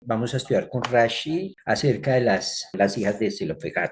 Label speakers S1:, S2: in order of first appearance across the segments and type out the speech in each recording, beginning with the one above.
S1: Vamos a estudiar con Rashi acerca de las hijas de Zelofejad.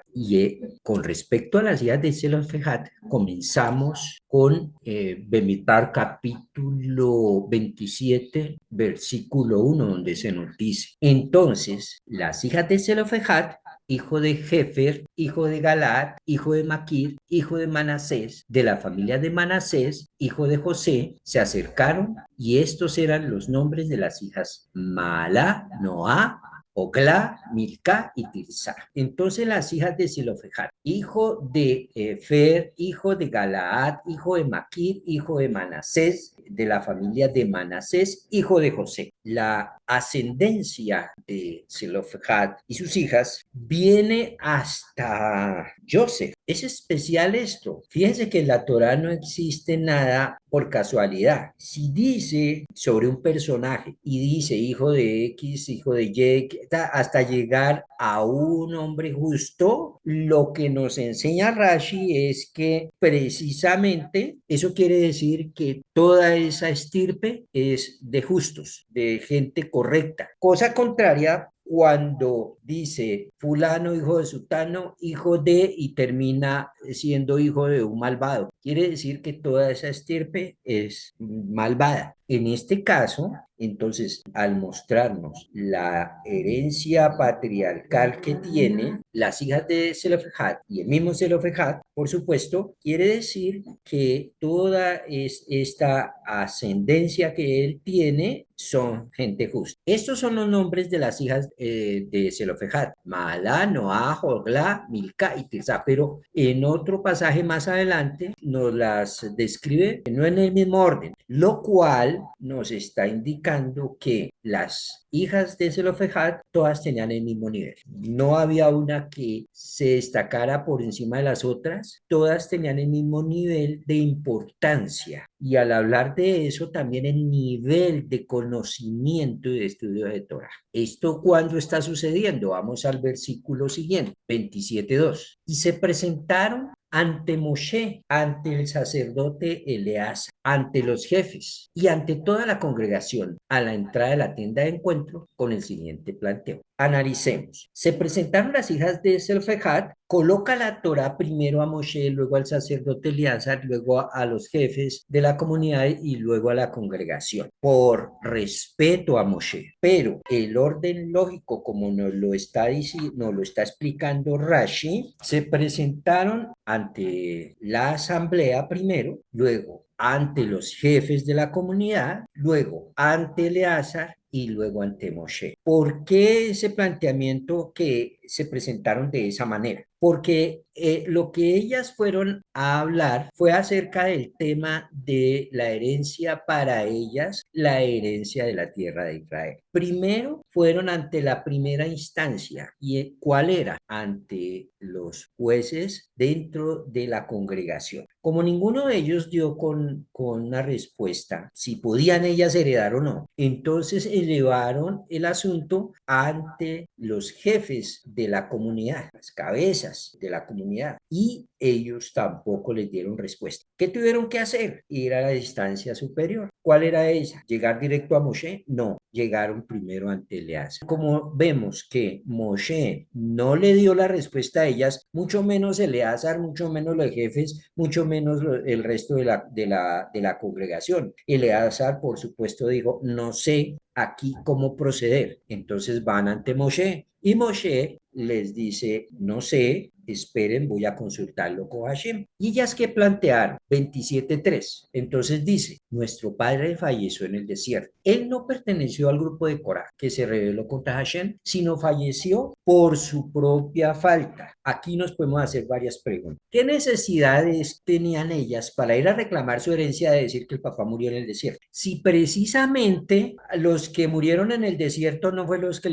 S1: Con respecto a las hijas de Zelofejad, comenzamos con Bemidbar capítulo 27, versículo 1, donde se nos dice: entonces, las hijas de Zelofejad, hijo de Jefer, hijo de Galaad, hijo de Maquir, hijo de Manasés, de la familia de Manasés, hijo de José, se acercaron, y estos eran los nombres de las hijas: Mala, Noá, Ogla, Milca y Tirsa. Entonces las hijas de Zelofejad, hijo de Fer, hijo de Galaad, hijo de Maquir, hijo de Manasés, de la familia de Manasés, hijo de José. La ascendencia de Zelofejad y sus hijas viene hasta Joseph. Es especial esto. Fíjense que en la Torá no existe nada por casualidad. Si dice sobre un personaje y dice hijo de X, hijo de Y, hasta llegar a un hombre justo, lo que nos enseña Rashi es que precisamente eso quiere decir que toda esa estirpe es de justos, de gente correcta. Cosa contraria cuando dice fulano, hijo de sutano, hijo de, y termina siendo hijo de un malvado. Quiere decir que toda esa estirpe es malvada. En este caso, entonces, al mostrarnos la herencia patriarcal que tiene las hijas de Zelofejad y el mismo Zelofejad, por supuesto, quiere decir que toda esta ascendencia que él tiene son gente justa. Estos son los nombres de las hijas de Zelofejad: Mahalá, Noá, Jogla, Milca y Tirsa, pero en otro pasaje más adelante nos las describe no en el mismo orden, lo cual nos está indicando que las hijas de Zelofejad todas tenían el mismo nivel. No había una que se destacara por encima de las otras, todas tenían el mismo nivel de importancia. Y al hablar de eso, también el nivel de conocimiento y de estudio de Torah. ¿Esto cuándo está sucediendo? Vamos al versículo siguiente, 27:2. Y se presentaron ante Moshe, ante el sacerdote Eleazar, ante los jefes y ante toda la congregación a la entrada de la tienda de encuentro con el siguiente planteo. Analicemos. Se presentaron las hijas de Zelofejad, coloca la Torá primero a Moshe, luego al sacerdote Eleazar, luego a los jefes de la comunidad y luego a la congregación, por respeto a Moshe. Pero el orden lógico, como nos lo está explicando Rashi, se presentaron ante la asamblea primero, luego ante los jefes de la comunidad, luego ante Eleazar y luego ante Moshe. ¿Por qué ese planteamiento que se presentaron de esa manera? Porque lo que ellas fueron a hablar fue acerca del tema de la herencia para ellas, la herencia de la tierra de Israel. Primero fueron ante la primera instancia. ¿Y cuál era? Ante los jueces dentro de la congregación. Como ninguno de ellos dio con una respuesta, si podían ellas heredar o no, entonces elevaron el asunto ante los jefes de la comunidad, las cabezas de la comunidad, y ellos tampoco les dieron respuesta. ¿Qué tuvieron que hacer? Ir a la distancia superior. ¿Cuál era esa? ¿Llegar directo a Moshe? No, llegaron primero ante Eleazar. Como vemos que Moshe no le dio la respuesta a ellas, mucho menos Eleazar, mucho menos los jefes, mucho menos el resto de la congregación. Eleazar, por supuesto, dijo: no sé aquí cómo proceder. Entonces van ante Moshe y Moshe les dice: no sé, esperen, voy a consultarlo con Hashem. Y ellas que plantearon, 27:3. Entonces dice: nuestro padre falleció en el desierto. Él no perteneció al grupo de Corá que se rebeló contra Hashem, sino falleció por su propia falta. Aquí nos podemos hacer varias preguntas. ¿Qué necesidades tenían ellas para ir a reclamar su herencia de decir que el papá murió en el desierto? Si precisamente los que murieron en el desierto no fueron los que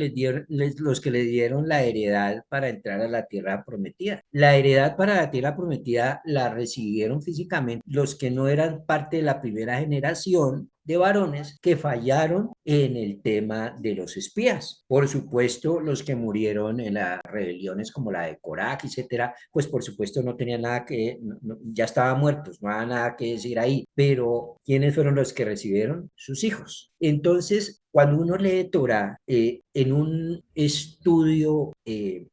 S1: le dieron la heredad para entrar a la tierra prometida. La heredad para la tierra prometida la recibieron físicamente los que no eran parte de la primera generación de varones que fallaron en el tema de los espías. Por supuesto, los que murieron en las rebeliones como la de Coraj, etcétera, pues por supuesto no tenían nada que, ya estaban muertos, no había nada que decir ahí. Pero ¿quiénes fueron los que recibieron? Sus hijos. Entonces, cuando uno lee Torah en un estudio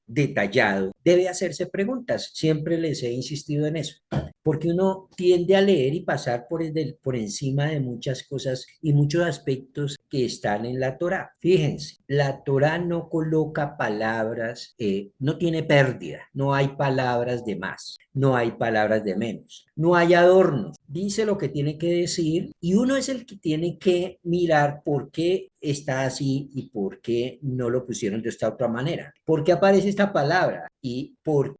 S1: detallado, debe hacerse preguntas. Siempre les he insistido en eso, porque uno tiende a leer y pasar por encima de muchas cosas y muchos aspectos que están en la Torá. Fíjense, la Torá no coloca palabras, no tiene pérdida, no hay palabras de más, no hay palabras de menos, no hay adornos. Dice lo que tiene que decir y uno es el que tiene que mirar por qué está así y por qué no lo pusieron de esta otra manera. ¿Por qué aparece esta palabra? Y por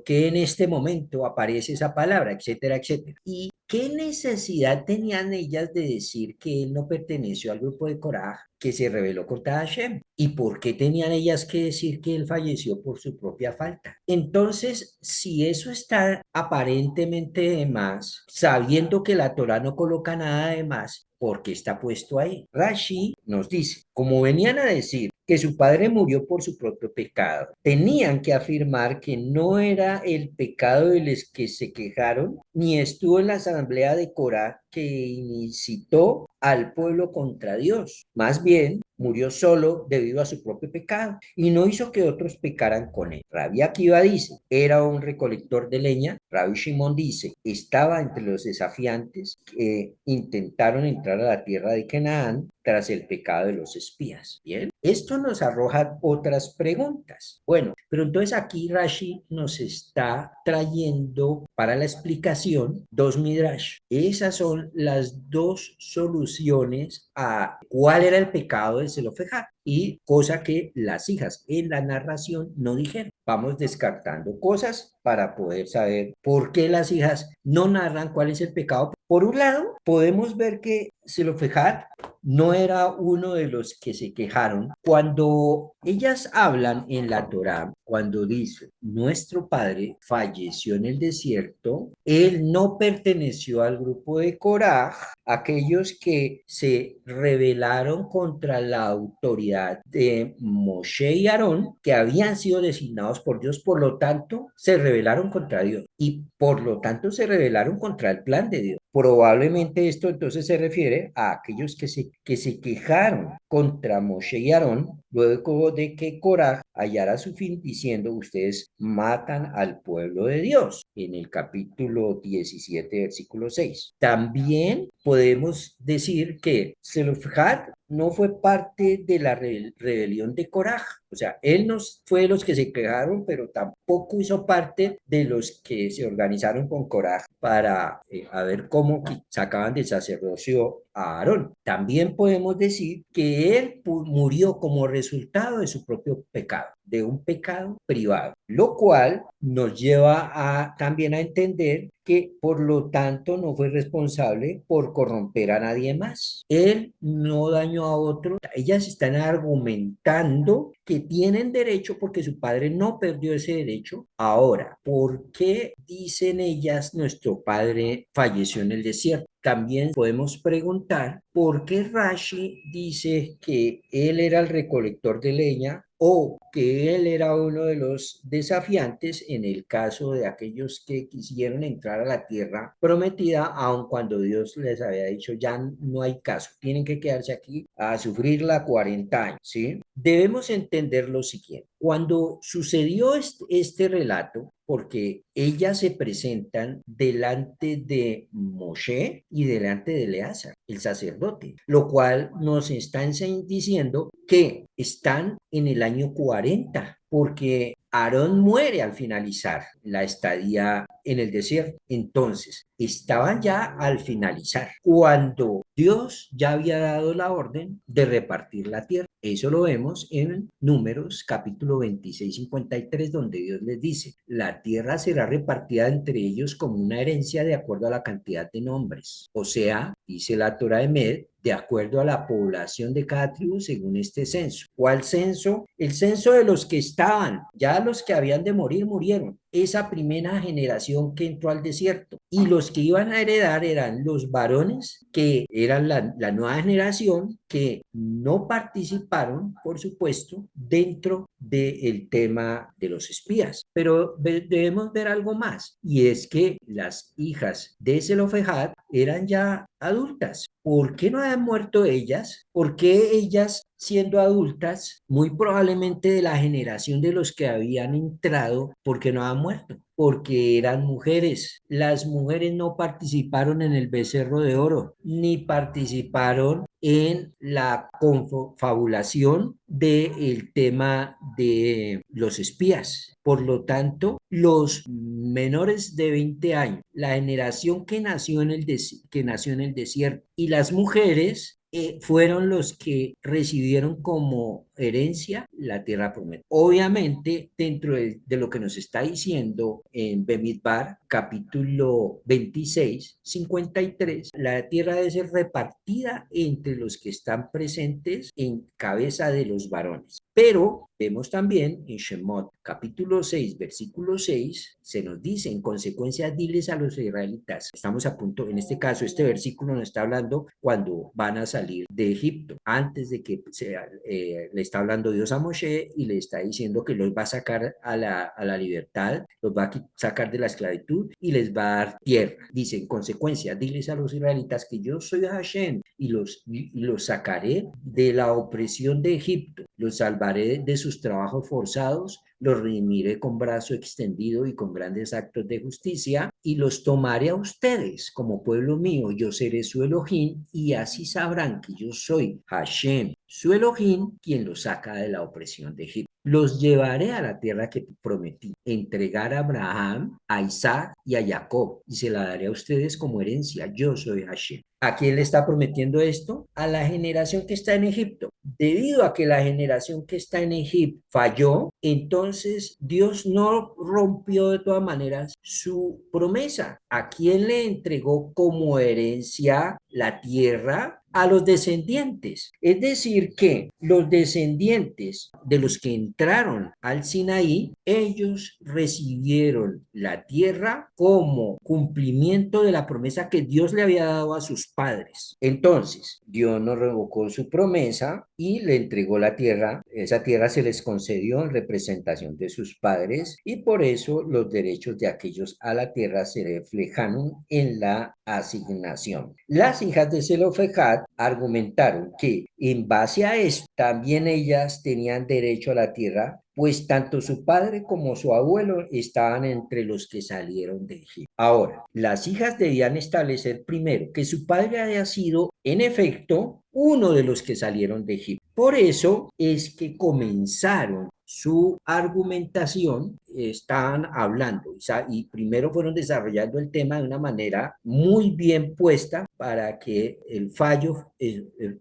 S1: qué en este momento aparece esa palabra, etcétera, etcétera. ¿Y qué necesidad tenían ellas de decir que él no perteneció al grupo de Coraj, que se rebeló contra Hashem? ¿Y por qué tenían ellas que decir que él falleció por su propia falta? Entonces, si eso está aparentemente de más, sabiendo que la Torah no coloca nada de más, ¿por qué está puesto ahí? Rashi nos dice, como venían a decir que su padre murió por su propio pecado, tenían que afirmar que no era el pecado de los que se quejaron, ni estuvo en la asamblea de Corá que incitó al pueblo contra Dios. Más bien, murió solo debido a su propio pecado y no hizo que otros pecaran con él. Rabbi Akiva dice, era un recolector de leña. Rabbi Shimon dice, estaba entre los desafiantes que intentaron entrar a la tierra de Canaán tras el pecado de los espías. Bien, esto nos arroja otras preguntas. Bueno, pero entonces aquí Rashi nos está trayendo para la explicación dos midrash. Esas son las dos soluciones a cuál era el pecado de Zelofejad y cosa que las hijas en la narración no dijeron. Vamos descartando cosas para poder saber por qué las hijas no narran cuál es el pecado. Por un lado, podemos ver que Zelofejad no era uno de los que se quejaron. Cuando ellas hablan en la Torá, cuando dice, nuestro padre falleció en el desierto, él no perteneció al grupo de Coraj, aquellos que se rebelaron contra la autoridad de Moshe y Aarón, que habían sido designados por Dios, por lo tanto, se rebelaron contra Dios y por lo tanto se rebelaron contra el plan de Dios. Probablemente esto entonces se refiere a aquellos que se quejaron contra Moshe y Aarón luego de que Coraj hallara su fin diciendo, ustedes matan al pueblo de Dios, en el capítulo 17, versículo 6. También podemos decir que Zelofejad no fue parte de la rebelión de Coraj. O sea, él no fue de los que se quejaron, pero tampoco hizo parte de los que se organizaron con Coraj para a ver cómo sacaban del sacerdocio a Aarón. También podemos decir que él murió como resultado de su propio pecado, de un pecado privado, lo cual nos lleva también a entender que por lo tanto no fue responsable por corromper a nadie más. Él no dañó a otro. Ellas están argumentando que tienen derecho porque su padre no perdió ese derecho. Ahora, ¿por qué dicen ellas nuestro padre falleció en el desierto? También podemos preguntar por qué Rashi dice que él era el recolector de leña o que él era uno de los desafiantes en el caso de aquellos que quisieron entrar a la tierra prometida, aun cuando Dios les había dicho ya no hay caso, tienen que quedarse aquí a sufrirla 40 años, ¿sí? Debemos entender lo siguiente. Cuando sucedió este relato, porque ellas se presentan delante de Moshe y delante de Eleazar, el sacerdote, lo cual nos está diciendo que están en el año 40, porque Aarón muere al finalizar la estadía en el desierto. Entonces, estaban ya al finalizar, cuando Dios ya había dado la orden de repartir la tierra. Eso lo vemos en Números capítulo 26, 53, donde Dios les dice, la tierra será repartida entre ellos como una herencia de acuerdo a la cantidad de nombres. O sea, dice la Torá de Med, de acuerdo a la población de cada tribu según este censo. ¿Cuál censo? El censo de los que estaban, ya los que habían de morir, murieron. esa primera generación que entró al desierto. Y los que iban a heredar eran los varones, que eran la nueva generación, que no participaron, por supuesto, dentro del tema de los espías. Pero debemos ver algo más, y es que las hijas de Zelofejad eran ya adultas. ¿Por qué no habían muerto ellas? ¿Por qué ellas, siendo adultas, muy probablemente de la generación de los que habían entrado, por qué no habían muerto? Porque eran mujeres. Las mujeres no participaron en el becerro de oro, ni participaron en la confabulación del tema de los espías. Por lo tanto, los menores de 20 años, la generación que nació en el desierto, y las mujeres fueron los que recibieron como herencia la tierra prometida. Obviamente, dentro de lo que nos está diciendo en Bemidbar, capítulo 26, 53, la tierra debe ser repartida entre los que están presentes en cabeza de los varones. Pero vemos también en Shemot, capítulo 6, versículo 6, se nos dice, en consecuencia, diles a los israelitas. Estamos a punto, en este caso, este versículo nos está hablando cuando van a salir de Egipto, antes de que le está hablando Dios a Moshe y le está diciendo que los va a sacar a la libertad, los va a sacar de la esclavitud y les va a dar tierra. Dice, en consecuencia, diles a los israelitas que yo soy Hashem y los sacaré de la opresión de Egipto, los salvaré de sus trabajos forzados, los redimiré con brazo extendido y con grandes actos de justicia, y los tomaré a ustedes como pueblo mío. Yo seré su Elohim, y así sabrán que yo soy Hashem, su Elohim, quien los saca de la opresión de Egipto. Los llevaré a la tierra que prometí, entregar a Abraham, a Isaac y a Jacob, y se la daré a ustedes como herencia. Yo soy Hashem. ¿A quién le está prometiendo esto? A la generación que está en Egipto. Debido a que la generación que está en Egipto falló, entonces Dios no rompió de todas maneras su promesa. ¿A quién le entregó como herencia la tierra? A los descendientes. Es decir, que los descendientes de los que entraron al Sinaí, ellos recibieron la tierra como cumplimiento de la promesa que Dios le había dado a sus padres. Entonces, Dios no revocó su promesa y le entregó la tierra. Esa tierra se les concedió en representación de sus padres, y por eso los derechos de aquellos a la tierra se reflejaron en la asignación. Las hijas de Zelofejad argumentaron que en base a esto también ellas tenían derecho a la tierra, pues tanto su padre como su abuelo estaban entre los que salieron de Egipto. Ahora, las hijas debían establecer primero que su padre haya sido, en efecto, uno de los que salieron de Egipto. Por eso es que comenzaron su argumentación, estaban hablando y primero fueron desarrollando el tema de una manera muy bien puesta para que el fallo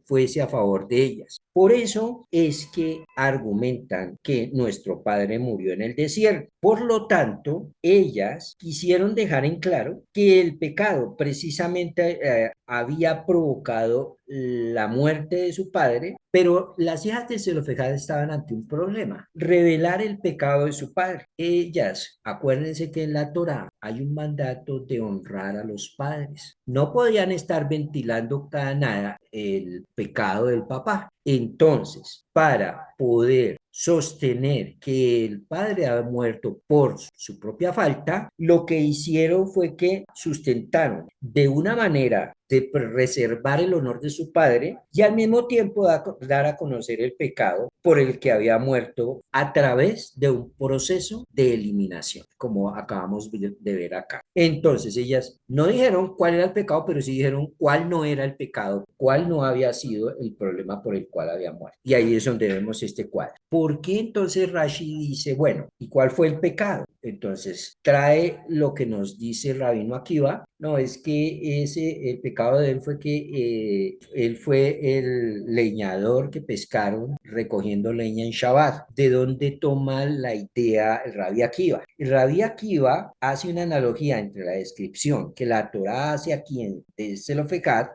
S1: fuese a favor de ellas. Por eso es que argumentan que nuestro padre murió en el desierto. Por lo tanto, ellas quisieron dejar en claro que el pecado precisamente había provocado la muerte de su padre, pero las hijas de Zelofejad estaban ante un problema: revelar el pecado de su padre. Ellas, acuérdense que en la Torá hay un mandato de honrar a los padres. No podían estar ventilando cada nada el pecado del papá. Entonces, para poder sostener que el padre había muerto por su propia falta, lo que hicieron fue que sustentaron de una manera de preservar el honor de su padre y al mismo tiempo dar a conocer el pecado por el que había muerto a través de un proceso de eliminación, como acabamos de ver acá. Entonces ellas no dijeron cuál era el pecado, pero sí dijeron cuál no era el pecado, cuál no había sido el problema por el cual había muerto. Y ahí es donde vemos este cuadro. ¿Por qué entonces Rashi dice, bueno, ¿y cuál fue el pecado? Entonces trae lo que nos dice Rabino Akiva. No, es que el pecado de él fue que él fue el leñador que pescaron recogiendo leña en Shabbat. ¿De dónde toma la idea el Rabbi Akiva? El Rabbi Akiva hace una analogía entre la descripción que la Torá hace aquí en Zelofejad,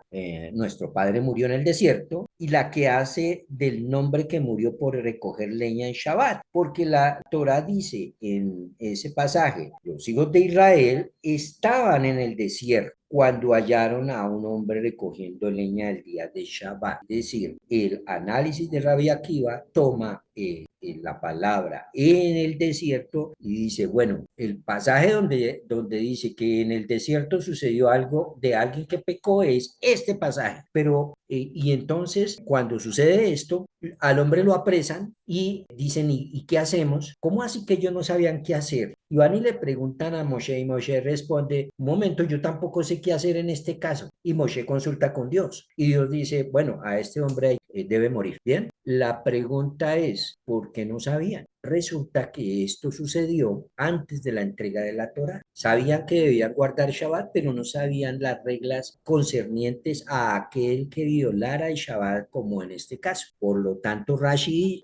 S1: nuestro padre murió en el desierto, y la que hace del nombre que murió por recoger leña en Shabbat, porque la Torá dice en ese pasaje, los hijos de Israel estaban en el desierto cuando hallaron a un hombre recogiendo leña el día de Shabbat. Es decir, el análisis de Rabbi Akiva toma la palabra en el desierto y dice, bueno, el pasaje donde dice que en el desierto sucedió algo de alguien que pecó es este pasaje, pero y entonces cuando sucede esto, al hombre lo apresan y dicen, ¿y qué hacemos? ¿Cómo así que ellos no sabían qué hacer? Y van y le preguntan a Moshe y Moshe responde, un momento, yo tampoco sé qué hacer en este caso. Y Moshe consulta con Dios y Dios dice, bueno, a este hombre debe morir. Bien, la pregunta es, ¿por qué no sabían? Resulta que esto sucedió antes de la entrega de la Torá. Sabían que debían guardar Shabbat, pero no sabían las reglas concernientes a aquel que violara el Shabbat, como en este caso. Por lo tanto, Rashi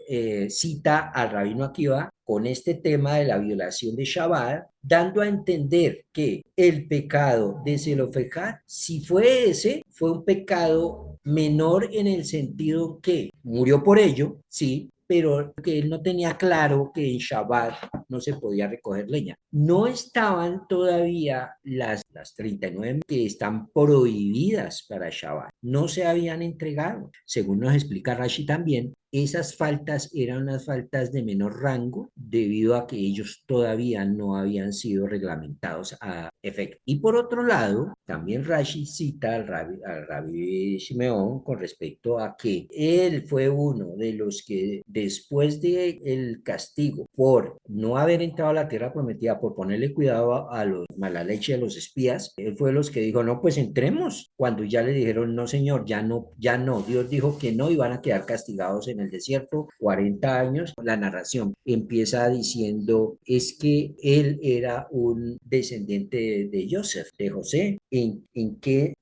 S1: cita al rabino Akiva con este tema de la violación de Shabbat, dando a entender que el pecado de Zelofejad, si fue ese, fue un pecado menor en el sentido que murió por ello, sí, pero que él no tenía claro que en Shabbat no se podía recoger leña. No estaban todavía las 39 que están prohibidas para Shabbat. No se habían entregado. Según nos explica Rashi también, esas faltas eran unas faltas de menor rango debido a que ellos todavía no habían sido reglamentados a efecto. Y por otro lado, también Rashi cita al rabbi Shimeón con respecto a que él fue uno de los que después del castigo por no haber entrado a la tierra prometida, por ponerle cuidado a los mala leche, a los espías, él fue de los que dijo, no, pues entremos. Cuando ya le dijeron, no, señor, ya no, ya no. Dios dijo que no, iban a quedar castigados en el desierto 40 años. La narración empieza diciendo, es que él era un descendiente de Joseph, de José. ¿En qué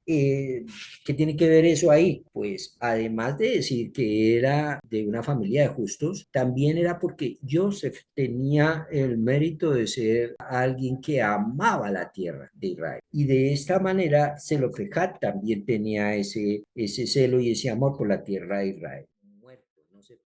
S1: tiene que ver eso ahí? Pues además de decir que era de una familia de justos, también era porque Joseph tenía el mérito de ser alguien que amaba la tierra de Israel. Y de esta manera Zelofejad también tenía ese celo y ese amor por la tierra de Israel. Muerto, no sé.